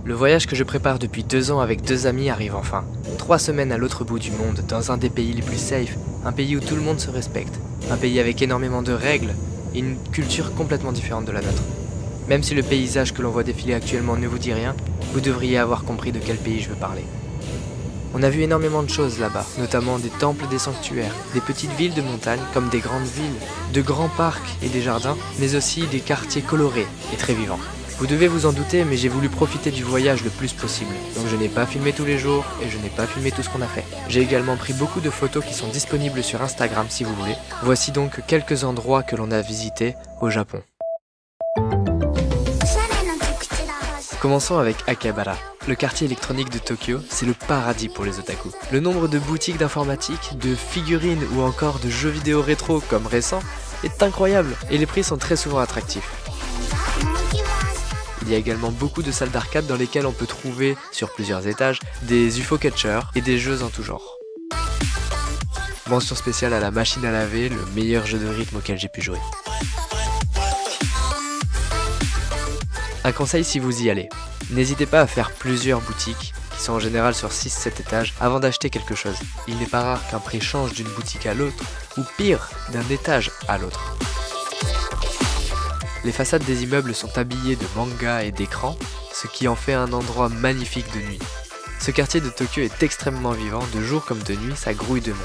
Le voyage que je prépare depuis 2 ans avec 2 amis arrive enfin. 3 semaines à l'autre bout du monde, dans un des pays les plus safe, un pays où tout le monde se respecte, un pays avec énormément de règles et une culture complètement différente de la nôtre. Même si le paysage que l'on voit défiler actuellement ne vous dit rien, vous devriez avoir compris de quel pays je veux parler. On a vu énormément de choses là-bas, notamment des temples, des sanctuaires, des petites villes de montagne comme des grandes villes, de grands parcs et des jardins, mais aussi des quartiers colorés et très vivants. Vous devez vous en douter, mais j'ai voulu profiter du voyage le plus possible. Donc je n'ai pas filmé tous les jours et je n'ai pas filmé tout ce qu'on a fait. J'ai également pris beaucoup de photos qui sont disponibles sur Instagram si vous voulez. Voici donc quelques endroits que l'on a visités au Japon. Commençons avec Akihabara. Le quartier électronique de Tokyo, c'est le paradis pour les otaku. Le nombre de boutiques d'informatique, de figurines ou encore de jeux vidéo rétro comme récents est incroyable et les prix sont très souvent attractifs. Il y a également beaucoup de salles d'arcade dans lesquelles on peut trouver, sur plusieurs étages, des UFO catchers et des jeux en tout genre. Mention spéciale à la machine à laver, le meilleur jeu de rythme auquel j'ai pu jouer. Un conseil si vous y allez, n'hésitez pas à faire plusieurs boutiques, qui sont en général sur 6-7 étages, avant d'acheter quelque chose. Il n'est pas rare qu'un prix change d'une boutique à l'autre, ou pire, d'un étage à l'autre. Les façades des immeubles sont habillées de mangas et d'écrans, ce qui en fait un endroit magnifique de nuit. Ce quartier de Tokyo est extrêmement vivant, de jour comme de nuit, ça grouille de monde.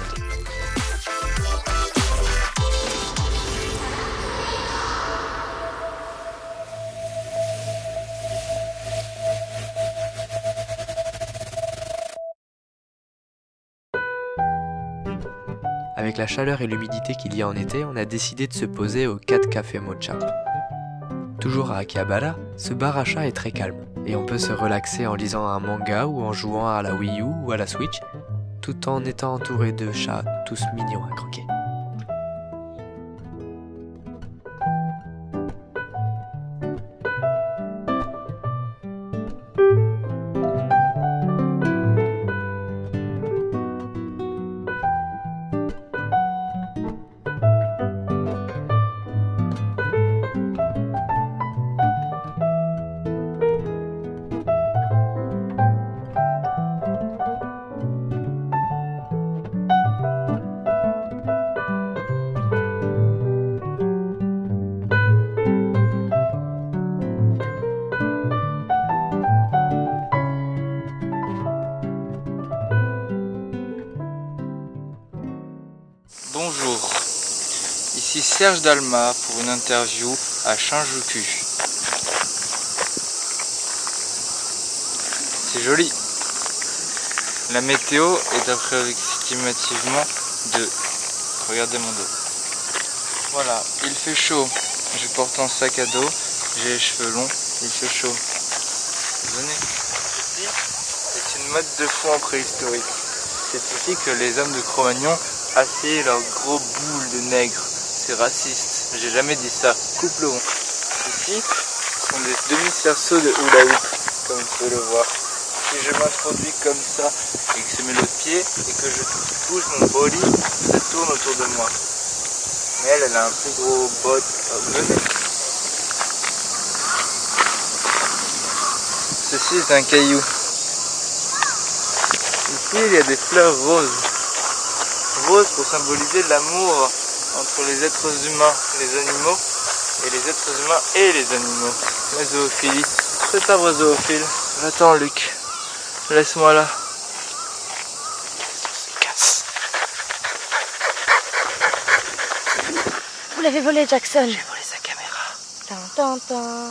Avec la chaleur et l'humidité qu'il y a en été, on a décidé de se poser au 4 Café Mocha. Toujours à Akihabara, ce bar à chat est très calme, et on peut se relaxer en lisant un manga ou en jouant à la Wii U ou à la Switch, tout en étant entouré de chats tous mignons à croquer. Bonjour, ici Serge Dalma pour une interview à Shinjuku. C'est joli. La météo est approximativement de... Regardez mon dos. Voilà, il fait chaud. Je porte un sac à dos, j'ai les cheveux longs, il fait chaud. Venez. Ici, c'est une mode de fond préhistorique. C'est ici que les hommes de Cro-Magnon assied leurs gros boules de nègres. C'est raciste, j'ai jamais dit ça. Coupe le rond. Ici, ce sont des demi-cerceaux de hula hoop, comme vous pouvez le voir. Si je m'introduis comme ça et que je mets l'autre pied et que je bouge mon body, ça tourne autour de moi. Mais elle a un plus gros bot. Venez. Ceci est un caillou. Ici, il y a des fleurs roses. Rose pour symboliser l'amour entre les êtres humains, les animaux, et les êtres humains et les animaux. La zoophilie. Cet arbre zoophile. Attends Luc, laisse-moi là. On se casse. Vous l'avez volé, Jackson. J'ai volé sa caméra. Tin, tin, tin.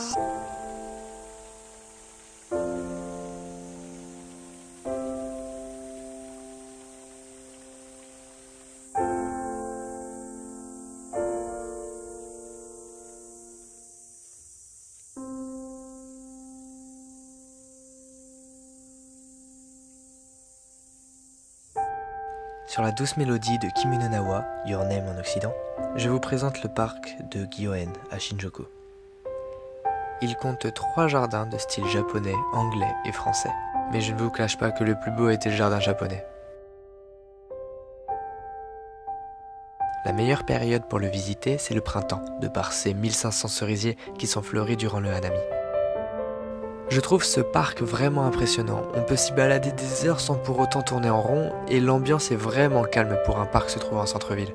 Sur la douce mélodie de Kimi no Na wa, Your Name en Occident, je vous présente le parc de Gyoen à Shinjuku. Il compte 3 jardins de style japonais, anglais et français. Mais je ne vous cache pas que le plus beau était le jardin japonais. La meilleure période pour le visiter, c'est le printemps, de par ces 1500 cerisiers qui sont fleuris durant le hanami. Je trouve ce parc vraiment impressionnant, on peut s'y balader des heures sans pour autant tourner en rond et l'ambiance est vraiment calme pour un parc se trouvant en centre-ville.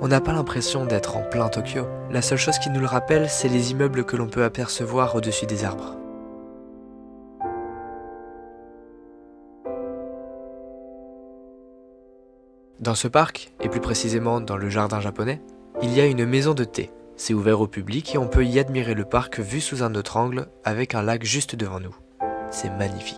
On n'a pas l'impression d'être en plein Tokyo, la seule chose qui nous le rappelle c'est les immeubles que l'on peut apercevoir au-dessus des arbres. Dans ce parc, et plus précisément dans le jardin japonais, il y a une maison de thé. C'est ouvert au public et on peut y admirer le parc vu sous un autre angle avec un lac juste devant nous. C'est magnifique.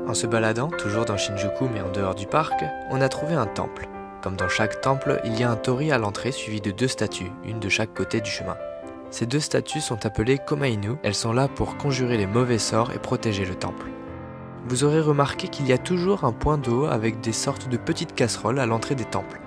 En se baladant, toujours dans Shinjuku mais en dehors du parc, on a trouvé un temple. Comme dans chaque temple, il y a un torii à l'entrée suivi de 2 statues, une de chaque côté du chemin. Ces 2 statues sont appelées Komainu, elles sont là pour conjurer les mauvais sorts et protéger le temple. Vous aurez remarqué qu'il y a toujours un point d'eau avec des sortes de petites casseroles à l'entrée des temples.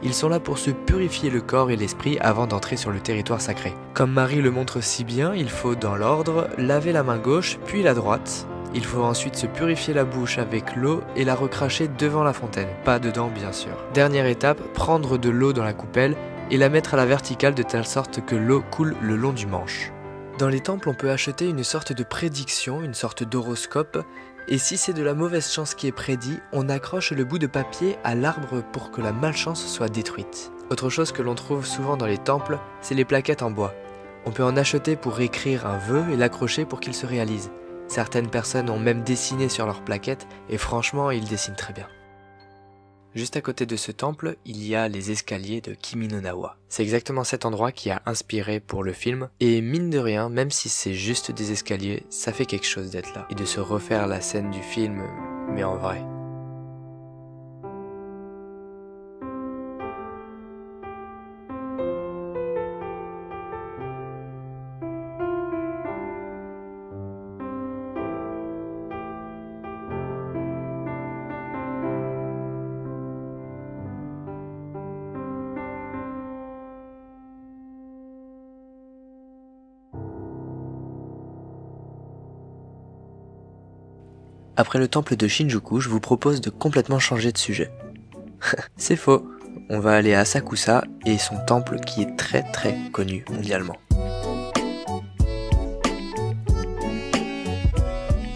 Ils sont là pour se purifier le corps et l'esprit avant d'entrer sur le territoire sacré. Comme Marie le montre si bien, il faut dans l'ordre laver la main gauche puis la droite. Il faut ensuite se purifier la bouche avec l'eau et la recracher devant la fontaine, pas dedans bien sûr. Dernière étape, prendre de l'eau dans la coupelle et la mettre à la verticale de telle sorte que l'eau coule le long du manche. Dans les temples, on peut acheter une sorte de prédiction, une sorte d'horoscope, et si c'est de la mauvaise chance qui est prédit, on accroche le bout de papier à l'arbre pour que la malchance soit détruite. Autre chose que l'on trouve souvent dans les temples, c'est les plaquettes en bois. On peut en acheter pour écrire un vœu et l'accrocher pour qu'il se réalise. Certaines personnes ont même dessiné sur leurs plaquettes et franchement, ils dessinent très bien. Juste à côté de ce temple, il y a les escaliers de Kimi no Na wa. C'est exactement cet endroit qui a inspiré pour le film et mine de rien, même si c'est juste des escaliers, ça fait quelque chose d'être là et de se refaire la scène du film, mais en vrai. Après le temple de Shinjuku, je vous propose de complètement changer de sujet. C'est faux, on va aller à Asakusa et son temple qui est très connu mondialement.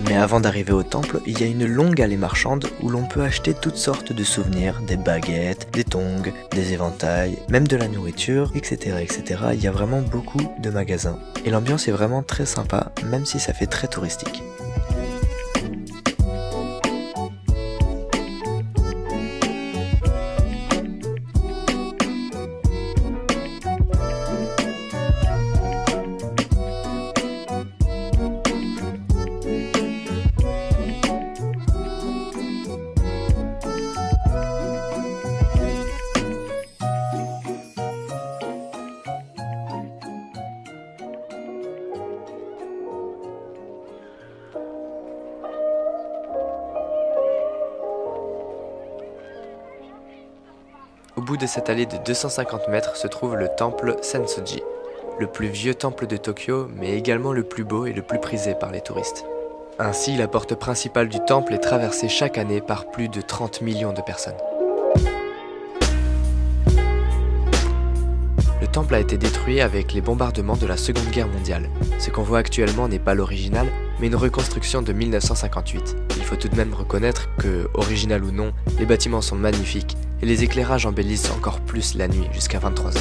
Mais avant d'arriver au temple, il y a une longue allée marchande où l'on peut acheter toutes sortes de souvenirs, des baguettes, des tongs, des éventails, même de la nourriture, etc. Il y a vraiment beaucoup de magasins. Et l'ambiance est vraiment très sympa, même si ça fait très touristique. Au bout de cette allée de 250 mètres se trouve le temple Sensoji, le plus vieux temple de Tokyo, mais également le plus beau et le plus prisé par les touristes. Ainsi, la porte principale du temple est traversée chaque année par plus de 30 millions de personnes. Le temple a été détruit avec les bombardements de la Seconde Guerre mondiale. Ce qu'on voit actuellement n'est pas l'original, mais une reconstruction de 1958. Il faut tout de même reconnaître que, original ou non, les bâtiments sont magnifiques et les éclairages embellissent encore plus la nuit jusqu'à 23 h.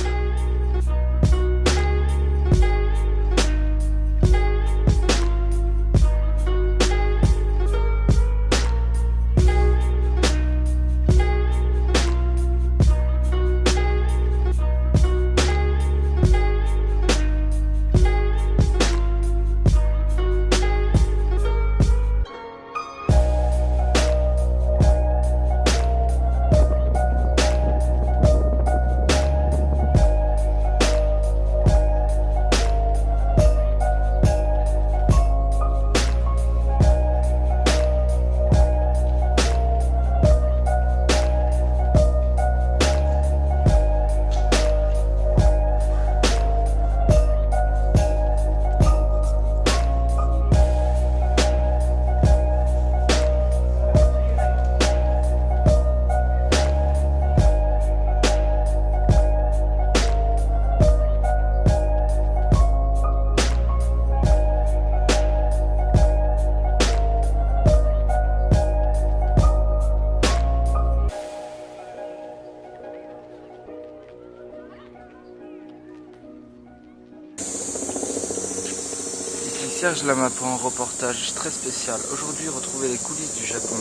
Serge Lama pour un reportage très spécial. Aujourd'hui, retrouvez les coulisses du Japon.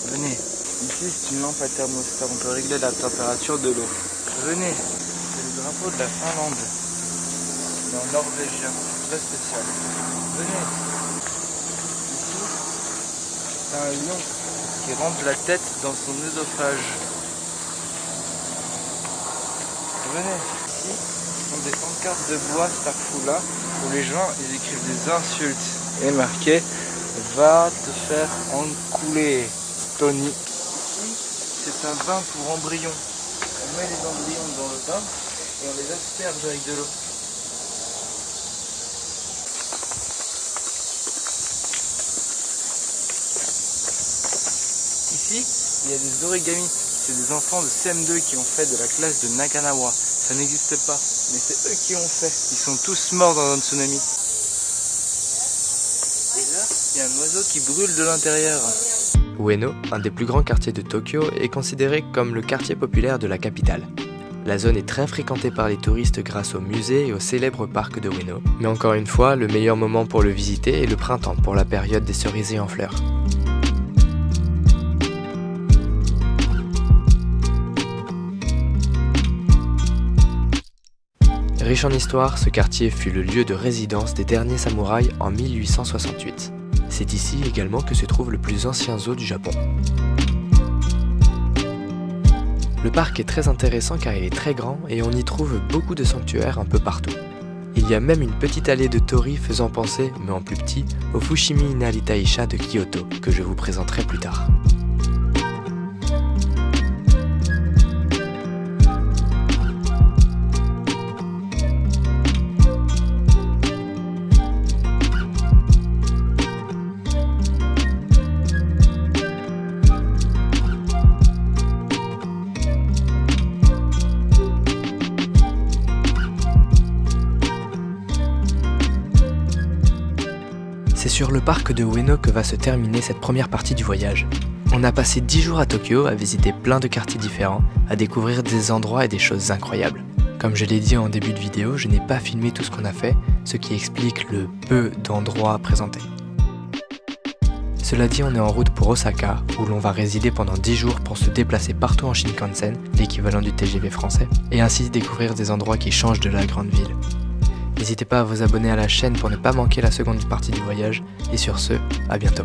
Venez. Ici, c'est une lampe à thermostat. On peut régler la température de l'eau. Venez. C'est le drapeau de la Finlande. C'est en norvégien. Très spécial. Venez. Ici, c'est un lion qui rentre la tête dans son œsophage. Venez. Ici, ce sont des pancartes de bois Starfoula où les gens ils écrivent des insultes et marqué va te faire encouler Tony. Ici c'est un bain pour embryons. On met les embryons dans le bain et on les asperge avec de l'eau. Ici il y a des origamis. C'est des enfants de CM2 qui ont fait de la classe de Nakanawa. Ça n'existe pas, mais c'est eux qui ont fait. Ils sont tous morts dans un tsunami. Et là, il y a un oiseau qui brûle de l'intérieur. Ueno, un des plus grands quartiers de Tokyo, est considéré comme le quartier populaire de la capitale. La zone est très fréquentée par les touristes grâce au musée et au célèbre parc de Ueno. Mais encore une fois, le meilleur moment pour le visiter est le printemps, pour la période des cerisiers en fleurs. Riche en histoire, ce quartier fut le lieu de résidence des derniers samouraïs en 1868. C'est ici également que se trouve le plus ancien zoo du Japon. Le parc est très intéressant car il est très grand et on y trouve beaucoup de sanctuaires un peu partout. Il y a même une petite allée de torii faisant penser, mais en plus petit, au Fushimi Inari Taisha de Kyoto, que je vous présenterai plus tard. C'est sur le parc de Ueno que va se terminer cette première partie du voyage. On a passé 10 jours à Tokyo à visiter plein de quartiers différents, à découvrir des endroits et des choses incroyables. Comme je l'ai dit en début de vidéo, je n'ai pas filmé tout ce qu'on a fait, ce qui explique le peu d'endroits présentés. Cela dit, on est en route pour Osaka, où l'on va résider pendant 10 jours pour se déplacer partout en Shinkansen, l'équivalent du TGV français, et ainsi découvrir des endroits qui changent de la grande ville. N'hésitez pas à vous abonner à la chaîne pour ne pas manquer la seconde partie du voyage, et sur ce, à bientôt.